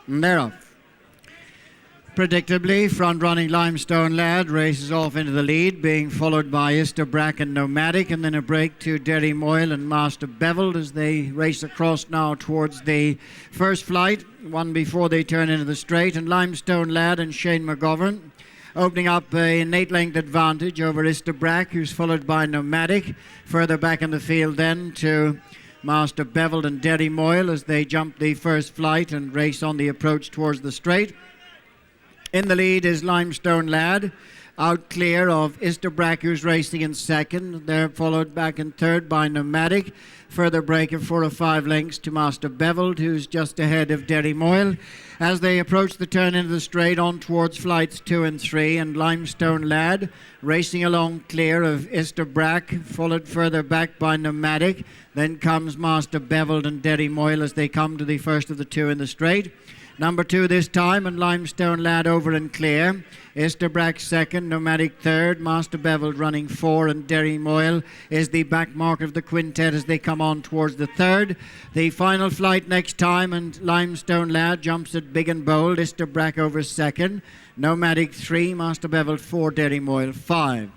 And they're off. Predictably, front-running Limestone Lad races off into the lead, being followed by Isterbrack and Nomadic, and then a break to Derry Moyle and Master Beveled as they race across now towards the first flight, one before they turn into the straight, and Limestone Lad and Shane McGovern opening up an 8-length advantage over Isterbrack, who's followed by Nomadic. Further back in the field then to Master Beveled and Derry Moyle as they jump the first flight and race on the approach towards the straight. In the lead is Limestone Lad, out clear of Isterbrack, who's racing in second. They're followed back in third by Nomadic. Further break of 4 or 5 lengths to Master Beveled, who's just ahead of Derry Moyle. As they approach the turn into the straight on towards flights 2 and 3, and Limestone Lad racing along clear of Isterbrack, followed further back by Nomadic. Then comes Master Beveled and Derry Moyle as they come to the first of the 2 in the straight. Number 2 this time, and Limestone Lad over and clear. Isterbrack second, Nomadic third, Master Beveled running 4, and Derry Moyle is the back mark of the quintet as they come on towards the third. The final flight next time, and Limestone Lad jumps it big and bold. Isterbrack over second, Nomadic 3, Master Beveled 4, Derry Moyle 5.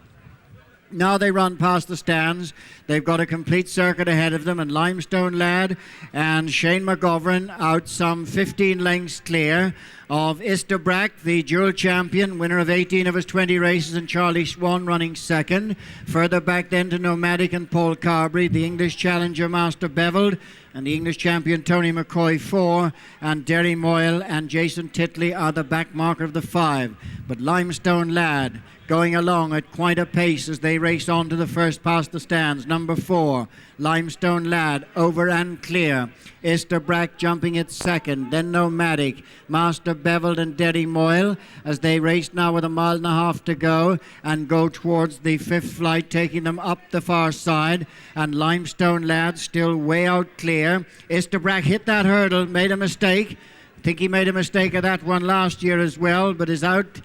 Now they run past the stands. They've got a complete circuit ahead of them, and Limestone Lad and Shane McGovern out some 15 lengths clear of Isterbrack, the dual champion, winner of 18 of his 20 races, and Charlie Swan running second. Further back then to Nomadic and Paul Carberry, the English challenger Master Beveled, and the English champion Tony McCoy 4, and Derry Moyle and Jason Titley are the back marker of the 5. But Limestone Lad going along at quite a pace as they race on to the first past the stands. Number 4, Limestone Lad over and clear. Isterbrack jumping it second, then Nomadic, Master Beveled and Derry Moyle as they race now with 1.5 miles to go and go towards the 5th flight, taking them up the far side, and Limestone Lad still way out clear. Isterbrack hit that hurdle, made a mistake. I think he made a mistake of that one last year as well, but is out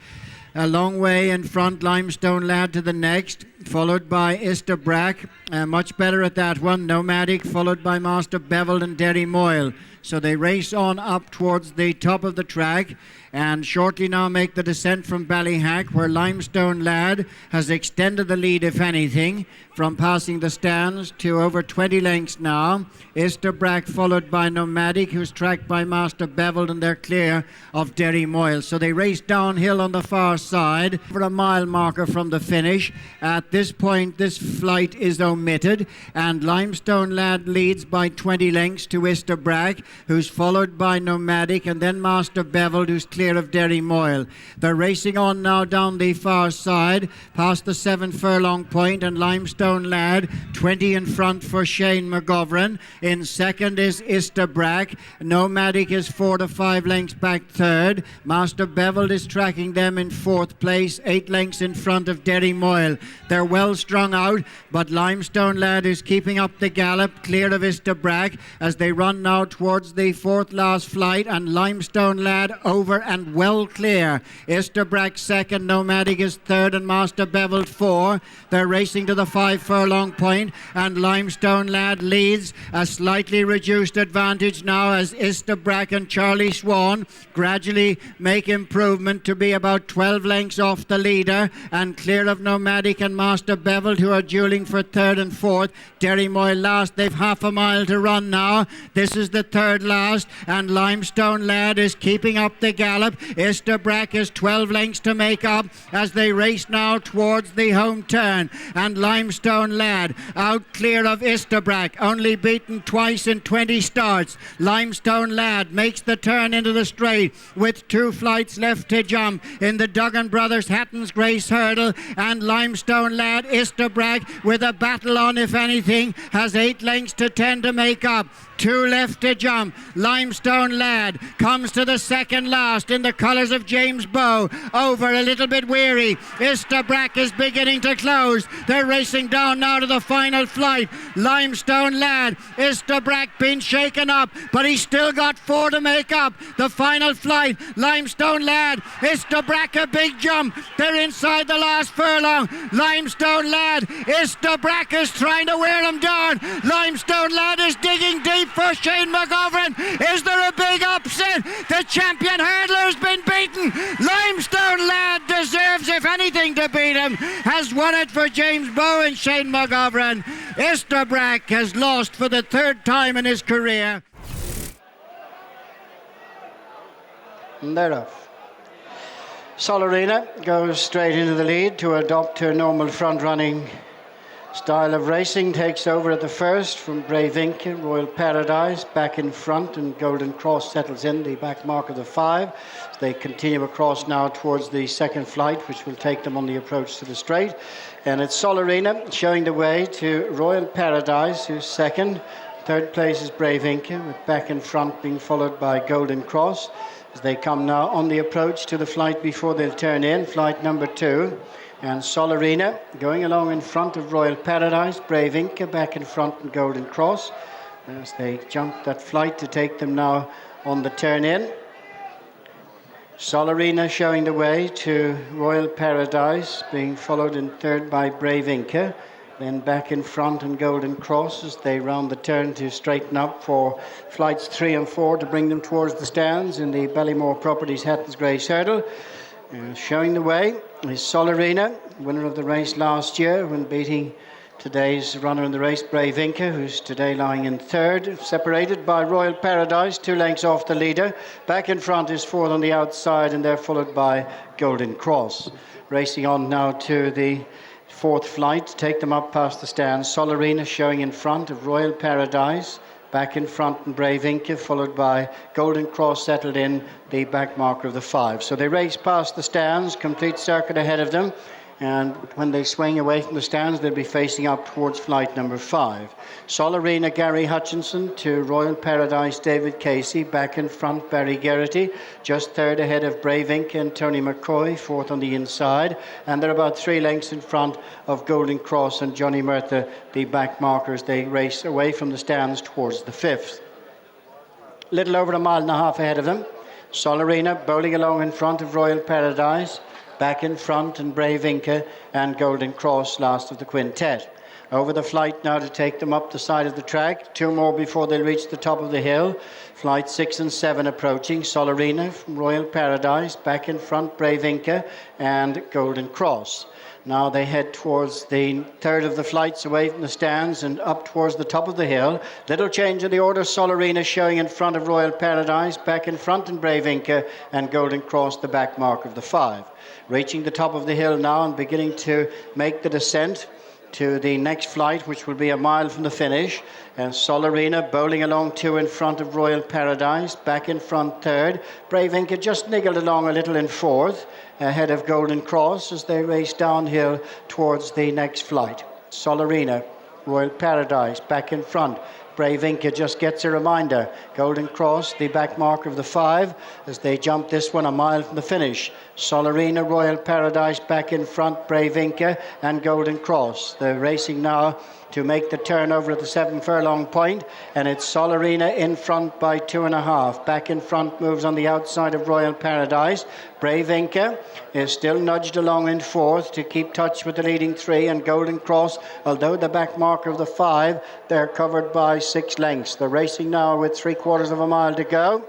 a long way in front. Limestone Lad to the next, followed by Isterbrack, much better at that one. Nomadic, followed by Master Beveled and Derry Moyle. So they race on up towards the top of the track and shortly now make the descent from Ballyhack, where Limestone Lad has extended the lead, if anything, from passing the stands to over 20 lengths now. Isterbrack followed by Nomadic, who's tracked by Master Beveled, and they're clear of Derry Moyle. So they race downhill on the far side for a mile marker from the finish. At this point, this flight is omitted, and Limestone Lad leads by 20 lengths to Isterbrack, who's followed by Nomadic, and then Master Beveled, who's clear of Derry Moyle. They're racing on now down the far side, past the 7 furlong point, and Limestone Lad 20 in front for Shane McGovern. In second is Isterbrack. Nomadic is 4 to 5 lengths back third. Master Beveled is tracking them in 4th place, 8 lengths in front of Derry Moyle. They're well strung out, but Limestone Lad is keeping up the gallop, clear of Isterbrack as they run now towards the 4th last flight, and Limestone Lad over and well clear. Isterbrack second, Nomadic is third, and Master Beveled 4. They're racing to the 5 furlong point, and Limestone Lad leads a slightly reduced advantage now as Isterbrack and Charlie Swan gradually make improvement to be about 12 lengths off the leader and clear of Nomadic and Master Beveled, who are dueling for 3rd and 4th. Derry Moyle last. They've half a mile to run now. This is the 3rd last, and Limestone Lad is keeping up the gallop. Isterbrack is 12 lengths to make up as they race now towards the home turn, and Limestone Lad out clear of Isterbrack, only beaten twice in 20 starts. Limestone Lad makes the turn into the straight with 2 flights left to jump in the Duggan Brothers Hatton's Grace Hurdle, and Limestone Lad, Isterbrack with a battle on, if anything, has 8 lengths to 10 to make up. 2 left to jump. Limestone Lad comes to the 2nd last in the colours of James Bow, over a little bit weary. Isterbrack is beginning to close. They're racing down now to the final flight. Limestone Lad, Isterbrack been shaken up, but he's still got 4 to make up. The final flight, Limestone Lad, Isterbrack a big jump. They're inside the last furlong. Limestone Lad, Isterbrack is trying to wear him down. Limestone Lad is digging deep for Shane McGovern. Is there a big upset? The champion hurdler's been beaten. Limestone Lad deserves, if anything, to beat him. Has won it for James Bow and Shane McGovern. Isterbrack has lost for the third time in his career. And they're off. Solarina goes straight into the lead to adopt her normal front-running style of racing. Takes over at the first from Brave Inca. Royal Paradise back in front, and Golden Cross settles in the back mark of the 5. So they continue across now towards the second flight, which will take them on the approach to the straight. And it's Solarina showing the way to Royal Paradise, who's second. Third place is Brave Inca, with back in front being followed by Golden Cross, as they come now on the approach to the flight before they'll turn in, flight number 2. And Solarina going along in front of Royal Paradise, Brave Inca back in front, and Golden Cross as they jump that flight to take them now on the turn in. Solarina showing the way to Royal Paradise, being followed in third by Brave Inca. Then back in front and Golden Cross as they round the turn to straighten up for flights 3 and 4 to bring them towards the stands in the Ballymore Properties Hatton's Grace Hurdle. Showing the way is Solarina, winner of the race last year when beating today's runner in the race, Brave Inca, who's today lying in third, separated by Royal Paradise, 2 lengths off the leader. Back in front is fourth on the outside, and they're followed by Golden Cross. Racing on now to the fourth flight to take them up past the stands. Solarina showing in front of Royal Paradise. Back in front and Brave Inca, followed by Golden Cross settled in the back marker of the 5. So they race past the stands, complete circuit ahead of them. And when they swing away from the stands, they'll be facing up towards flight number 5. Solarina, Gary Hutchinson to Royal Paradise, David Casey. Back in front, Barry Geraghty. Just third ahead of Brave Inca and Tony McCoy, fourth on the inside. And they're about 3 lengths in front of Golden Cross and Johnny Murtha, the back markers. They race away from the stands towards the 5th. Little over a mile and a half ahead of them. Solarina bowling along in front of Royal Paradise. Back in front and Brave Inca and Golden Cross last of the quintet. Over the flight now to take them up the side of the track. 2 more before they reach the top of the hill. Flight 6 and 7 approaching. Solarina from Royal Paradise. Back in front, Brave Inca and Golden Cross. Now they head towards the third of the flights away from the stands and up towards the top of the hill. Little change in the order. Solarina showing in front of Royal Paradise. Back in front and Brave Inca and Golden Cross, the back mark of the 5. Reaching the top of the hill now and beginning to make the descent to the next flight, which will be a mile from the finish. And Solarina bowling along 2 in front of Royal Paradise. Back in front third. Brave Inca just niggled along a little in fourth, ahead of Golden Cross as they race downhill towards the next flight. Solarina, Royal Paradise back in front. Brave Inca just gets a reminder. Golden Cross, the back marker of the 5, as they jump this one a mile from the finish. Solarina, Royal Paradise back in front, Brave Inca and Golden Cross. They're racing now to make the turn over at the 7 furlong point, and it's Solarina in front by 2.5. Back in front moves on the outside of Royal Paradise. Brave Inca is still nudged along in fourth to keep touch with the leading 3, and Golden Cross, although the back marker of the 5, they're covered by 6 lengths. They're racing now with 3/4 of a mile to go.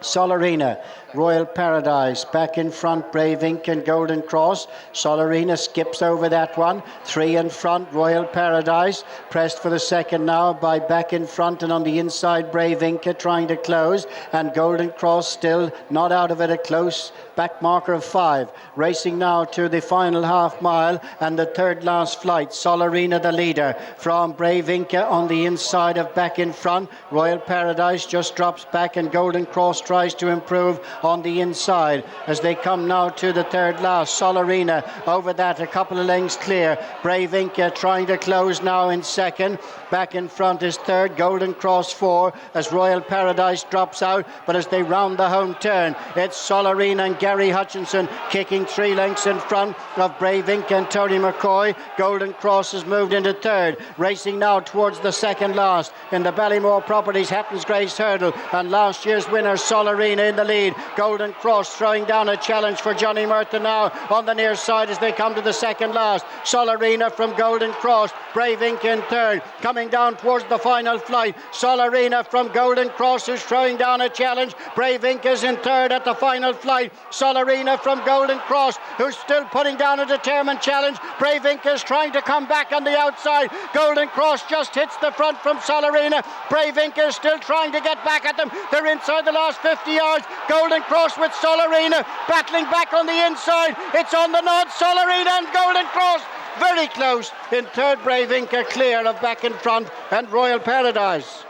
Solarina, Royal Paradise back in front, Brave Inca and Golden Cross. Solarina skips over that one. 3 in front, Royal Paradise pressed for the second now by back in front, and on the inside Brave Inca trying to close, and Golden Cross still not out of it, a close back marker of 5. Racing now to the final half mile and the third last flight. Solarina the leader from Brave Inca on the inside of back in front. Royal Paradise just drops back, and Golden Cross tries to improve on the inside as they come now to the third last. Solarina over that, a couple of lengths clear. Brave Inca trying to close now in second. Back in front is third, Golden Cross 4 as Royal Paradise drops out, but as they round the home turn, it's Solarina and Gary Hutchinson kicking 3 lengths in front of Brave Inca and Tony McCoy. Golden Cross has moved into third, racing now towards the second last in the Ballymore Properties Hatton's Grace Hurdle, and last year's winner Solarina in the lead. Golden Cross throwing down a challenge for Johnny Murtha now on the near side as they come to the second last. Solarina from Golden Cross, Brave Inca in third, coming down towards the final flight. Solarina from Golden Cross who's throwing down a challenge. Brave Inca's in third at the final flight. Solarina from Golden Cross who's still putting down a determined challenge. Brave Inca's trying to come back on the outside. Golden Cross just hits the front from Solarina. Brave Inca is still trying to get back at them. They're inside the last 50 yards. Golden Cross with Solarina battling back on the inside. It's on the nod. Solarina and Golden Cross very close. In third, Brave Inca clear of back in front and Royal Paradise.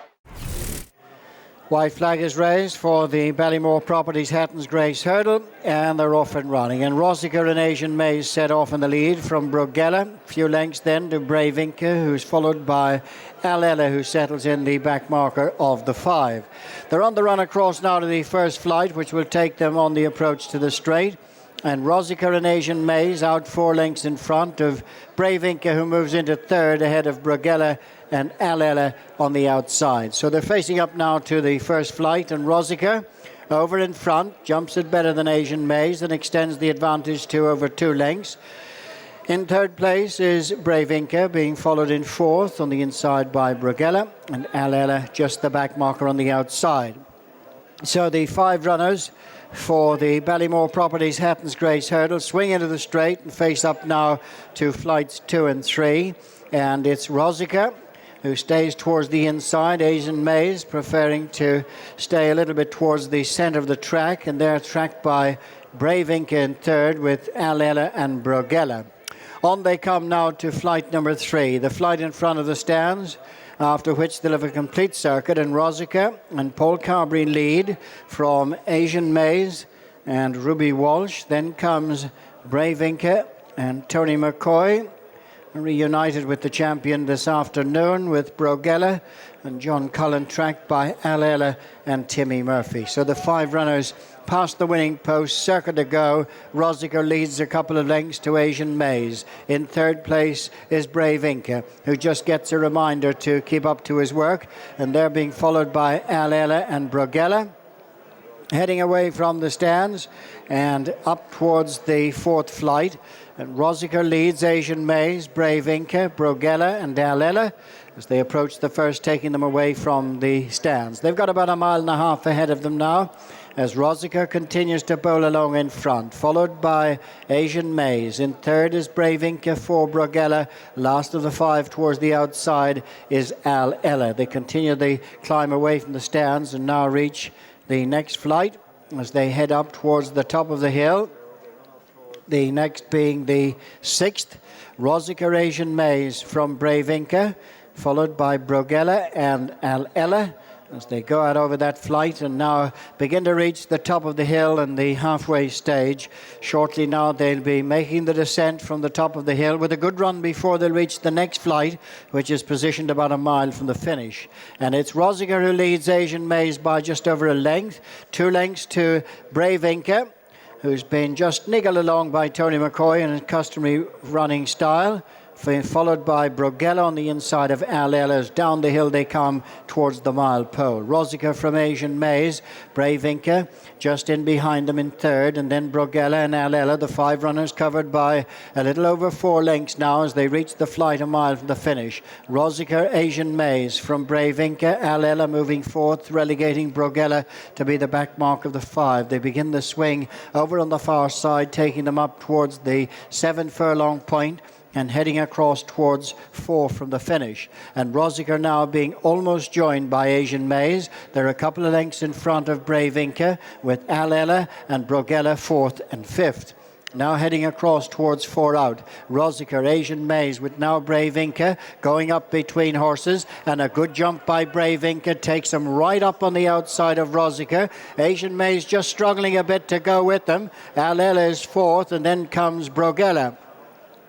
White flag is raised for the Ballymore Properties Hatton's Grace Hurdle, and they're off and running. And Rosica and Asian Maze set off in the lead from Brugella. A few lengths then to Brave Inca, who's followed by Alella, who settles in the back marker of the 5. They're on the run across now to the first flight, which will take them on the approach to the straight. And Rosica and Asian Maze out 4 lengths in front of Brave Inca, who moves into third ahead of Brugella and Alella on the outside. So they're facing up now to the first flight, and Rosica over in front jumps it better than Asian Maze and extends the advantage to over 2 lengths. In third place is Brave Inca, being followed in fourth on the inside by Brugella, and Alella just the back marker on the outside. So the 5 runners for the Ballymore Properties Hatton's Grace Hurdle swing into the straight and face up now to flights 2 and 3. And it's Rosica who stays towards the inside. Asian Maze preferring to stay a little bit towards the centre of the track, and they're tracked by Brave Inca in third with Alella and Brugella. On they come now to flight number 3, the flight in front of the stands, after which they'll have a complete circuit, and Rosica and Paul Carberry lead from Asian Maze and Ruby Walsh. Then comes Brave Inca and Tony McCoy, reunited with the champion this afternoon with Brugella and John Cullen, tracked by Alella and Timmy Murphy. So the 5 runners past the winning post, circuit to go. Rosica leads a couple of lengths to Asian Maze. In third place is Brave Inca, who just gets a reminder to keep up to his work, and they're being followed by Alella and Brugella. Heading away from the stands and up towards the 4th flight. And Rosica leads Asian Maze, Brave Inca, Brugella and Alella as they approach the first, taking them away from the stands. They've got about 1.5 miles ahead of them now as Rosica continues to bowl along in front, followed by Asian Maze. In third is Brave Inca for Brugella. Last of the 5 towards the outside is Alella. They continue the climb away from the stands and now reach the next flight as they head up towards the top of the hill. The next being the 6th, Rosica Asian Maze from Brave Inca, followed by Brugella and Alella as they go out over that flight and now begin to reach the top of the hill and the halfway stage. Shortly now they'll be making the descent from the top of the hill with a good run before they'll reach the next flight, which is positioned about 1 mile from the finish. And it's Rosica who leads Asian Maze by just over a length. 2 lengths to Brave Inca, who's been just niggled along by Tony McCoy in his customary running style, followed by Brugella on the inside of Alella. Down the hill they come towards the mile pole. Rosica from Asian Maze, Brave Inca just in behind them in third, and then Brugella and Alella, the 5 runners, covered by a little over 4 lengths now as they reach the flight 1 mile from the finish. Rosica Asian Maze from Brave Inca, Alella moving fourth, relegating Brugella to be the back mark of the 5. They begin the swing over on the far side, taking them up towards the 7 furlong point and heading across towards 4 from the finish. And Rosica now being almost joined by Asian Maze. They're a couple of lengths in front of Brave Inca with Alella and Brugella 4th and 5th. Now heading across towards 4 out. Rosica, Asian Maze with now Brave Inca going up between horses, and a good jump by Brave Inca takes them right up on the outside of Rosica. Asian Maze just struggling a bit to go with them. Alella is 4th, and then comes Brugella.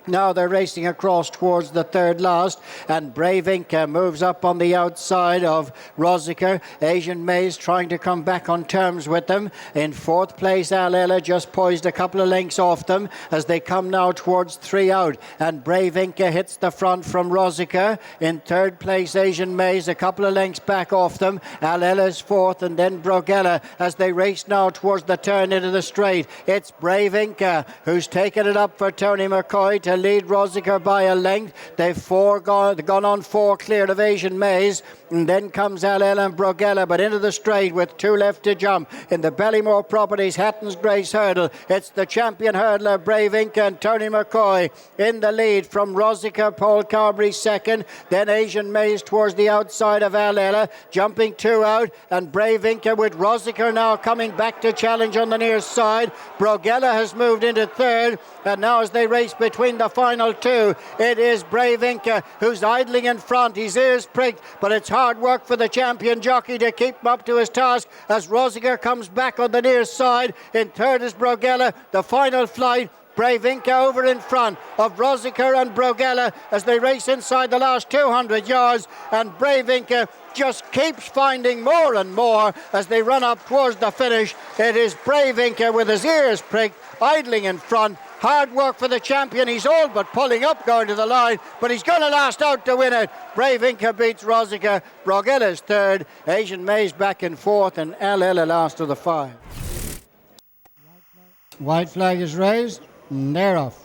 Now they're racing across towards the third last, and Brave Inca moves up on the outside of Rosiker. Asian Maze trying to come back on terms with them. In fourth place, Al Ella just poised a couple of lengths off them as they come now towards 3 out, and Brave Inca hits the front from Rosiker. In third place, Asian Maze a couple of lengths back off them. Al Ella's fourth, and then Brogella as they race now towards the turn into the straight. It's Brave Inca who's taken it up for Tony McCoy to lead Rosiker by a length. They've gone on 4 clear of Asian Maze, and then comes Al Ella and Brogella, but into the straight with 2 left to jump. In the Bellymore Properties Hatton's Grace Hurdle, it's the champion hurdler Brave Inca and Tony McCoy in the lead from Rosiker. Paul Carberry second, then Asian Maze towards the outside of Al Ella, jumping 2 out, and Brave Inca with Rosiker now coming back to challenge on the near side. Brogella has moved into third, and now as they race between the final 2, it is Brave Inca who's idling in front. His ears pricked, but it's hard work for the champion jockey to keep him up to his task as Rosiker comes back on the near side. In third is Brogella. The final flight, Brave Inca over in front of Rosiker and Brogella as they race inside the last 200 yards, and Brave Inca just keeps finding more and more as they run up towards the finish. It is Brave Inca with his ears pricked, idling in front. Hard work for the champion. He's all but pulling up going to the line, but he's going to last out to win it. Brave Inca beats Rosiker. Brogella's third. Asian Maze back in fourth, and Al Ella last of the 5. White flag is raised, and they're off.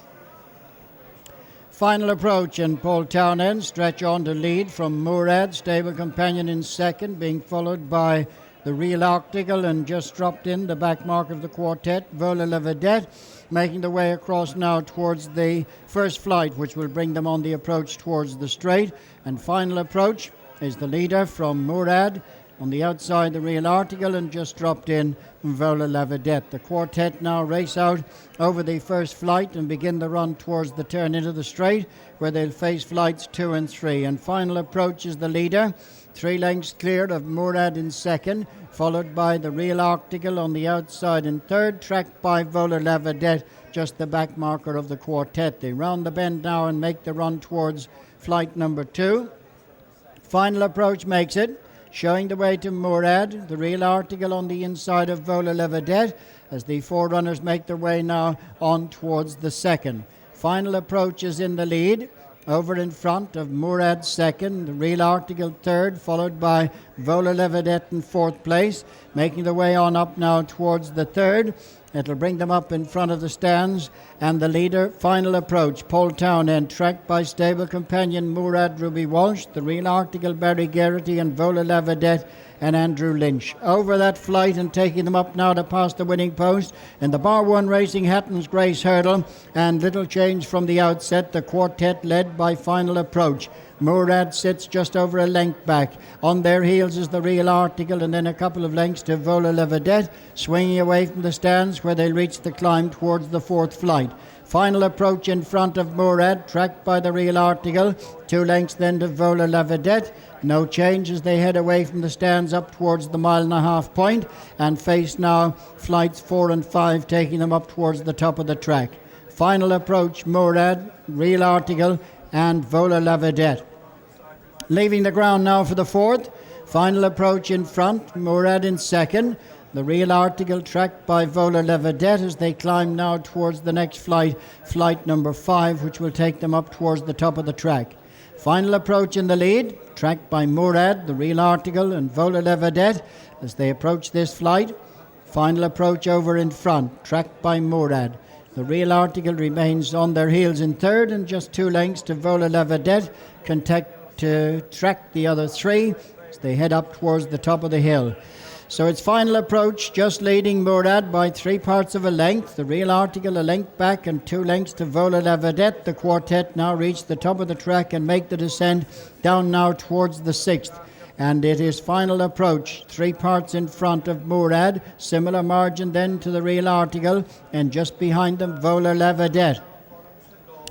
Final approach, and Paul Townend stretch on to lead from Murad, stable companion in second, being followed by the Real Arctical, and just dropped in the back mark of the quartet, Vola La Vedette, making the way across now towards the first flight, which will bring them on the approach towards the straight. And final approach is the leader from Murad, on the outside the Real Article, and just dropped in Vola La Vedette. The quartet now race out over the first flight and begin the run towards the turn into the straight, where they'll face flights 2 and 3. And final approach is the leader, 3 lengths clear of Murad in second, followed by the Real Arctical on the outside in third, tracked by Vola La Vedette, just the back marker of the quartet. They round the bend now and make the run towards flight number 2. Final approach makes it, showing the way to Murad, the Real Article on the inside of Vola La Vedette, as the 4 runners make their way now on towards the second. Final approach is in the lead, over in front of Murad second, the Real Article third, followed by Vola La Vedette in fourth place, making the way on up now towards the third. It'll bring them up in front of the stands, and the leader, final approach, Paul Townend, tracked by stable companion Murad Ruby Walsh, the Real Article Barry Geraghty, and Vola La Vedette and Andrew Lynch. Over that flight and taking them up now to pass the winning post in the Bar 1 Racing Hatton's Grace Hurdle, and little change from the outset, the quartet led by final approach. Murad sits just over a length back. On their heels is the Real Article, and then a couple of lengths to Vola La Vedette, swinging away from the stands where they reach the climb towards the fourth flight. Final approach in front of Murad, tracked by the Real Article. 2 lengths then to Vola La Vedette. No change as they head away from the stands up towards the 1.5 mile point, and face now flights 4 and 5, taking them up towards the top of the track. Final approach, Murad, Real Article, and Vola La Vedette. Leaving the ground now for the fourth. Final approach in front, Murad in second. The Real Article tracked by Vola La Vedette as they climb now towards the next flight, flight number 5, which will take them up towards the top of the track. Final approach in the lead, tracked by Murad, the Real Article, and Vola La Vedette as they approach this flight. Final approach over in front, tracked by Murad. The Real Article remains on their heels in third, and just 2 lengths to Vola La Vedette can take to track the other 3 as they head up towards the top of the hill. So it's final approach, just leading Murad by 3 parts of a length. The Real Article a length back, and 2 lengths to Vola La Vedette. The quartet now reach the top of the track and make the descent down now towards the 6th. And it is final approach, 3 parts in front of Murad, similar margin then to the Real Article, and just behind them Vola La Vedette.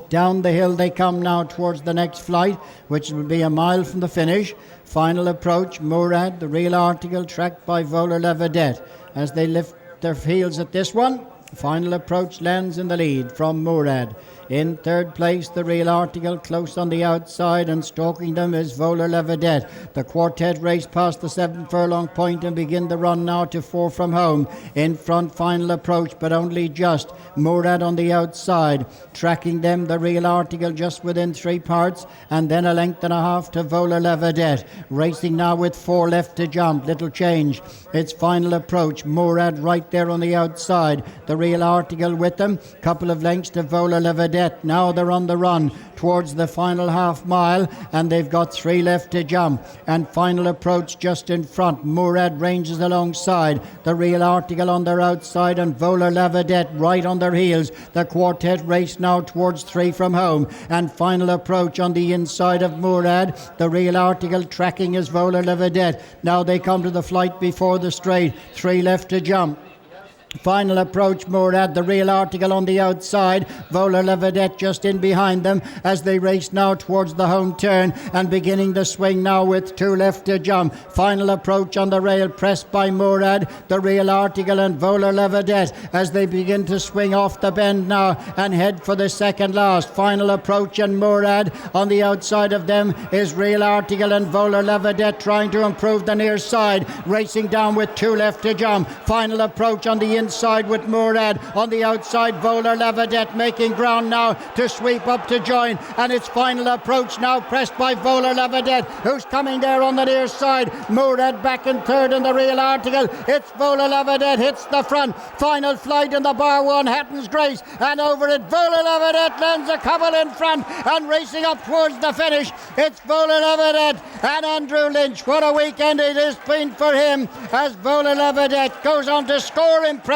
Down the hill they come now towards the next flight, which will be a mile from the finish. Final approach, Murad, the Real Article, tracked by Vola La Vedette. As they lift their heels at this one, Final approach lands in the lead from Murad. In third place, the Real Article close on the outside, and stalking them is Volar Levedette. The quartet race past the 7 furlong point and begin the run now to 4 from home. In front, final approach, but only just. Murad on the outside. Tracking them, the Real Article just within 3 parts, and then a length and a half to Volar Levedette. Racing now with 4 left to jump. Little change. It's final approach. Murad right there on the outside. The Real Article with them. Couple of lengths to Volar Levedette. Now they're on the run towards the final half mile, and they've got 3 left to jump. And final approach just in front. Murad ranges alongside. The Real Article on their outside, and Volar Levedette right on their heels. The quartet race now towards 3 from home. And final approach on the inside of Murad. The Real Article tracking is Volar Levedette. Now they come to the flight before the straight. 3 left to jump. Final approach, Murad, the Real Article on the outside. Volar Levedette just in behind them as they race now towards the home turn and beginning the swing now with 2 left to jump. Final approach on the rail, pressed by Murad, the Real Article and Volar Levedette as they begin to swing off the bend now and head for the second last. Final approach, and Murad on the outside of them is Real Article and Volar Levedette trying to improve the near side, racing down with 2 left to jump. Final approach on the inside with Murad. On the outside, Volar Levedette making ground now to sweep up to join, and its final approach now pressed by Volar Levedette, who's coming there on the near side. Murad back in third in the Real Article. It's Volar Levedette hits the front. Final flight in the bar 1, Hatton's Grace, and over it Volar Levedette lands a couple in front and racing up towards the finish. It's Volar Levedette and Andrew Lynch. What a weekend it has been for him as Volar Levedette goes on to score impressively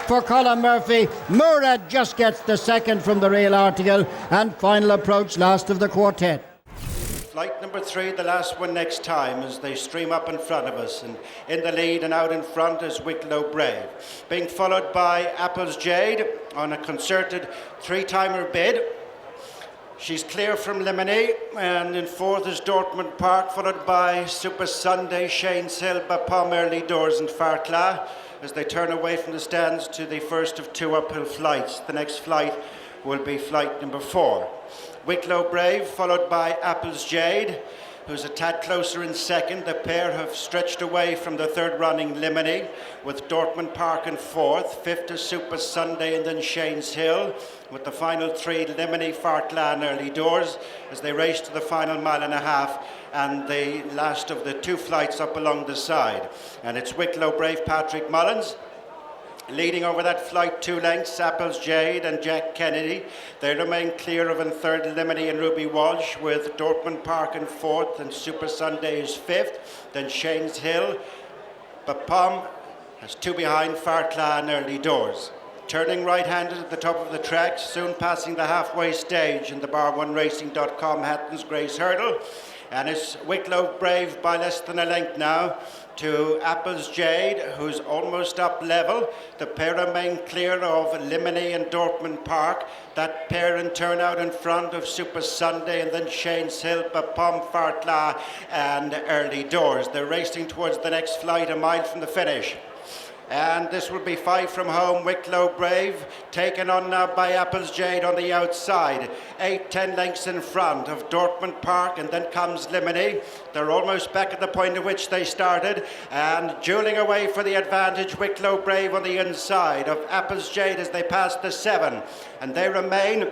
for Colin Murphy. Murad just gets the second from the Real Article, and final approach last of the quartet. Flight number 3, the last one next time, as they stream up in front of us. And in the lead and out in front is Wicklow Brave, being followed by Apple's Jade on a concerted 3-timer bid. She's clear from Limini, and in 4th is Dortmund Park, followed by Super Sunday, Shane's Hill, Bapom, Early Doors and Farcla as they turn away from the stands to the first of 2 uphill flights. The next flight will be flight number 4. Wicklow Brave, followed by Apple's Jade, who's a tad closer in second. The pair have stretched away from the third running Limini, with Dortmund Park in 4th. 5th is Super Sunday and then Shane's Hill, with the final 3 Limini, Farcla and Early Doors as they race to the final mile and a half and the last of the 2 flights up along the side. And it's Wicklow Brave, Patrick Mullins, leading over that flight 2 lengths, Apple's Jade and Jack Kennedy. They remain clear of in third, Limini and Ruby Walsh, with Dortmund Park in 4th and Super Sunday is 5th. Then Shane's Hill. Bapom has 2 behind, Farcla and Early Doors. Turning right-handed at the top of the track, soon passing the halfway stage in the bar1racing.com Hatton's Grace Hurdle. And it's Wicklow Brave by less than a length now to Apple's Jade, who's almost up level. The pair remain clear of Limini and Dortmund Park. That pair in turn out in front of Super Sunday and then Shane's Hill, Bapom, Farcla and Early Doors. They're racing towards the next flight, a mile from the finish. And this will be 5 from home, Wicklow Brave, taken on now by Apple's Jade on the outside. 8-10 lengths in front of Dortmund Park, and then comes Limini. They're almost back at the point at which they started, and dueling away for the advantage, Wicklow Brave on the inside of Apple's Jade as they pass the 7. And they remain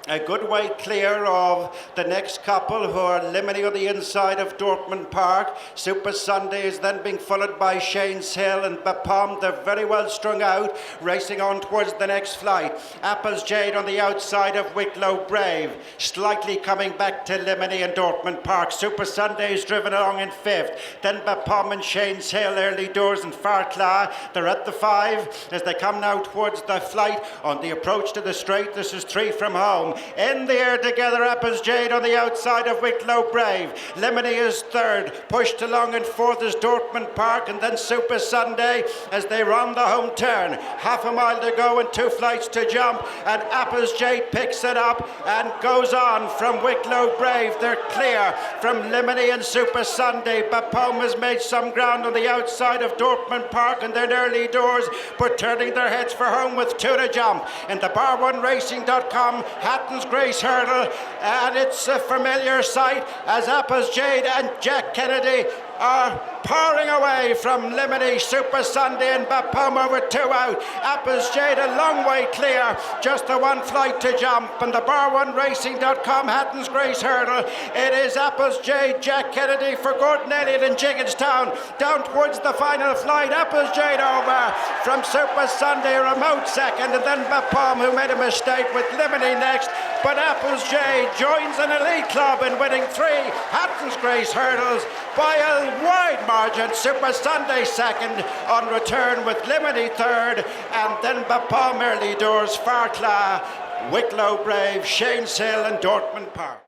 a good way clear of the next couple, who are Limini on the inside of Dortmund Park. Super Sunday is then being followed by Shane's Hill and Bapom. They're very well strung out, racing on towards the next flight. Apple's Jade on the outside of Wicklow Brave, slightly coming back to Limini and Dortmund Park. Super Sunday is driven along in 5th. Then Bapom and Shane's Hill, Early Doors and Farcla. They're at the 5 as they come now towards the flight on the approach to the straight. This is 3 from home. In the air together, Apples Jade on the outside of Wicklow Brave. Lemony is third. Pushed along in fourth is Dortmund Park, and then Super Sunday as they round the home turn. Half a mile to go and 2 flights to jump, and Apples Jade picks it up and goes on from Wicklow Brave. They're clear from Lemony and Super Sunday. Bapaume has made some ground on the outside of Dortmund Park and then early doors, but turning their heads for home with 2 to jump. In the bar1racing.com, Hatton's Grace Hurdle, and it's a familiar sight as Apples Jade and Jack Kennedy are powering away from Lemony, Super Sunday and Bapaume over 2 out. Apples Jade a long way clear, just a 1 flight to jump. And the bar1racing.com Hatton's Grace Hurdle, it is Apples Jade, Jack Kennedy for Gordon Elliott in Jigginstown, down towards the final flight. Apples Jade over from Super Sunday, a remote second, and then Bapaume, who made a mistake with Lemony next. But Apples Jade joins an elite club in winning 3 Hatton's Grace Hurdles by a wide margin. Super Sunday second on return with Lemony third, and then Bapaume early doors, Farcla, Wicklow Brave, Shane's Hill and Dortmund Park.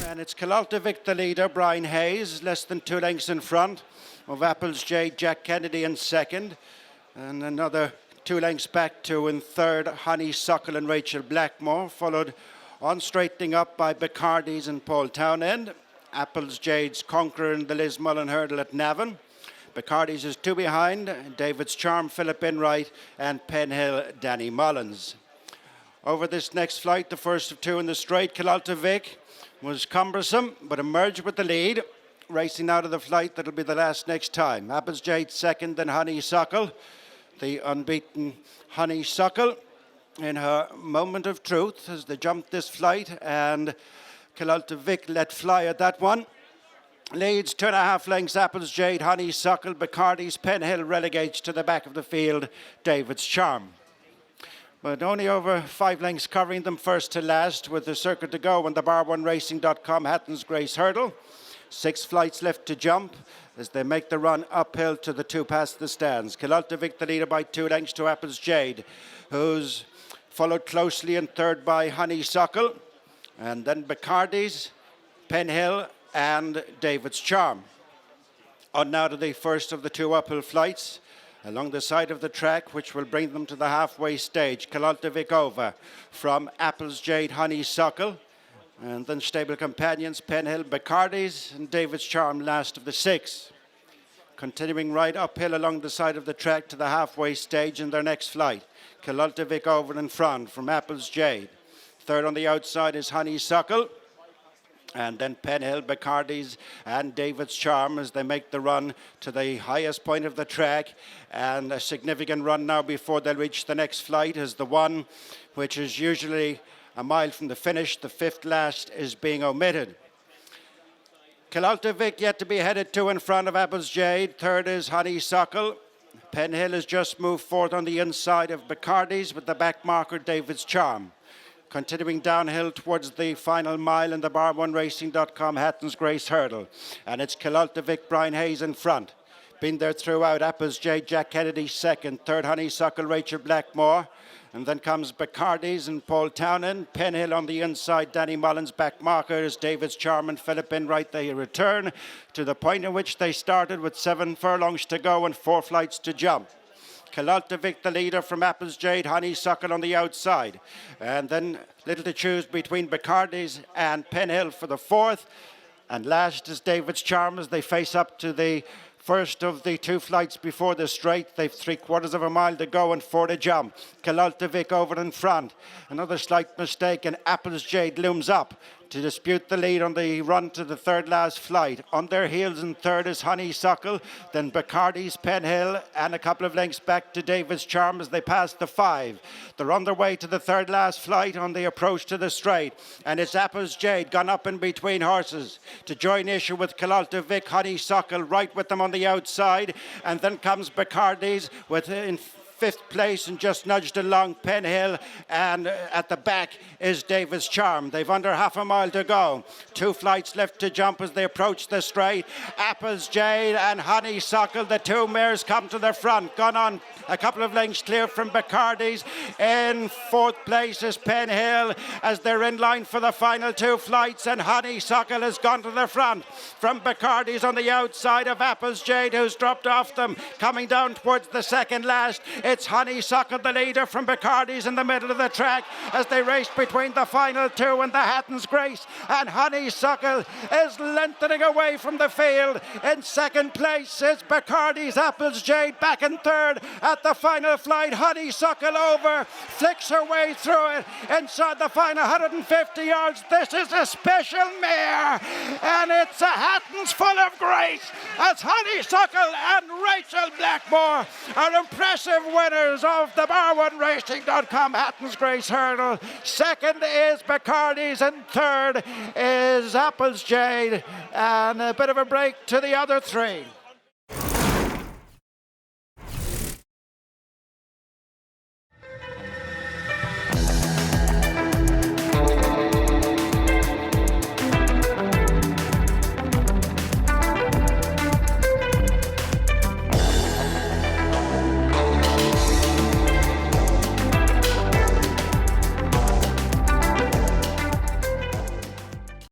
And it's Kilaltavic the leader, Brian Hayes, less than 2 lengths in front of Apples Jade, Jack Kennedy in second, and another 2 lengths back to in third Honeysuckle and Rachel Blackmore, followed on straightening up by Bacardi's and Paul Townend. Apples Jade's conqueror in the Liz Mullen hurdle at Navan. Bacardi's is 2 behind, David's Charm, Philip Enright, and Penhill, Danny Mullins. Over this next flight, the first of 2 in the straight, Kilaltavic was cumbersome, but emerged with the lead. Racing out of the flight, that'll be the last next time. Apples Jade second, then Honeysuckle, the unbeaten Honeysuckle, in her moment of truth as they jumped this flight, and Kilaltavic let fly at that one. Leads 2.5 lengths, Apples Jade, Honeysuckle, Bacardi's, Penhill relegates to the back of the field, David's Charm. But only over 5 lengths covering them first to last with the circuit to go on the bar1racing.com Hatton's Grace Hurdle. 6 flights left to jump as they make the run uphill to the 2 past the stands. Kilaltavic the leader by 2 lengths to Apples Jade, who's followed closely in third by Honeysuckle, and then Bacardi's, Penhill and David's Charm. On now to the first of the 2 uphill flights along the side of the track, which will bring them to the halfway stage. Kilaltavic over from Apples Jade, Honeysuckle, and then stable companions Penhill, Bacardi's and David's Charm last of the 6. Continuing right uphill along the side of the track to the halfway stage in their next flight. Kilaltavic over in front from Apples Jade. Third on the outside is Honeysuckle, and then Penhill, Bacardi's and David's Charm as they make the run to the highest point of the track, and a significant run now before they'll reach the next flight is the one which is usually a mile from the finish. The 5th last is being omitted. Kilaltavic yet to be headed 2 in front of Apples Jade. Third is Honeysuckle. Penhill has just moved forth on the inside of Bacardi's with the back marker David's Charm. Continuing downhill towards the final mile in the bar1racing.com Hatton's Grace Hurdle. And it's Kilaltavic, Brian Hayes in front. Been there throughout. Apples Jade, Jack Kennedy second. Third Honeysuckle, Rachel Blackmore. And then comes Bacardi's and Paul Townend. Penhill on the inside, Danny Mullins back markers, David's Charm and Philip Enright. They return to the point in which they started with 7 furlongs to go and 4 flights to jump. Kilaltavic the leader from Apples Jade, Honeysuckle on the outside. And then little to choose between Bacardi's and Penhill for the 4th. And last is David's Charm as they face up to the first of the 2 flights before the straight. They've 3/4 of a mile to go and 4 to jump. Kilaltavic over in front. Another slight mistake and Apples Jade looms up to dispute the lead on the run to the 3rd last flight. On their heels in 3rd is Honeysuckle, then Bacardi's, Penhill, and a couple of lengths back to David's Charm as they pass the 5. They're on their way to the 3rd last flight on the approach to the straight, and it's Apples Jade gone up in between horses to join issue with Kilaltavic. Honeysuckle right with them on the outside, and then comes Bacardi's with in fifth place and just nudged along Penhill, and at the back is Davis Charm. They've under half a mile to go. 2 flights left to jump as they approach the straight. Apples Jade and Honeysuckle, the 2 mares, come to the front. Gone on a couple of lengths clear from Bacardi's. In 4th place is Penhill as they're in line for the final 2 flights, and Honeysuckle has gone to the front. From Bacardi's on the outside of Apples Jade, who's dropped off them. Coming down towards the second last, it's Honeysuckle, the leader, from Bacardi's in the middle of the track as they race between the final 2 and the Hatton's Grace. And Honeysuckle is lengthening away from the field. In 2nd place is Bacardi's Apples Jade, back in 3rd at the final flight. Honeysuckle over, flicks her way through it inside the final 150 yards. This is a special mare, and it's a Hatton's Full of Grace as Honeysuckle and Rachel Blackmore are impressive winners of the bar1racing.com Hatton's Grace Hurdle. 2nd is Bacardi's, and 3rd is Apples Jade, and a bit of a break to the other 3.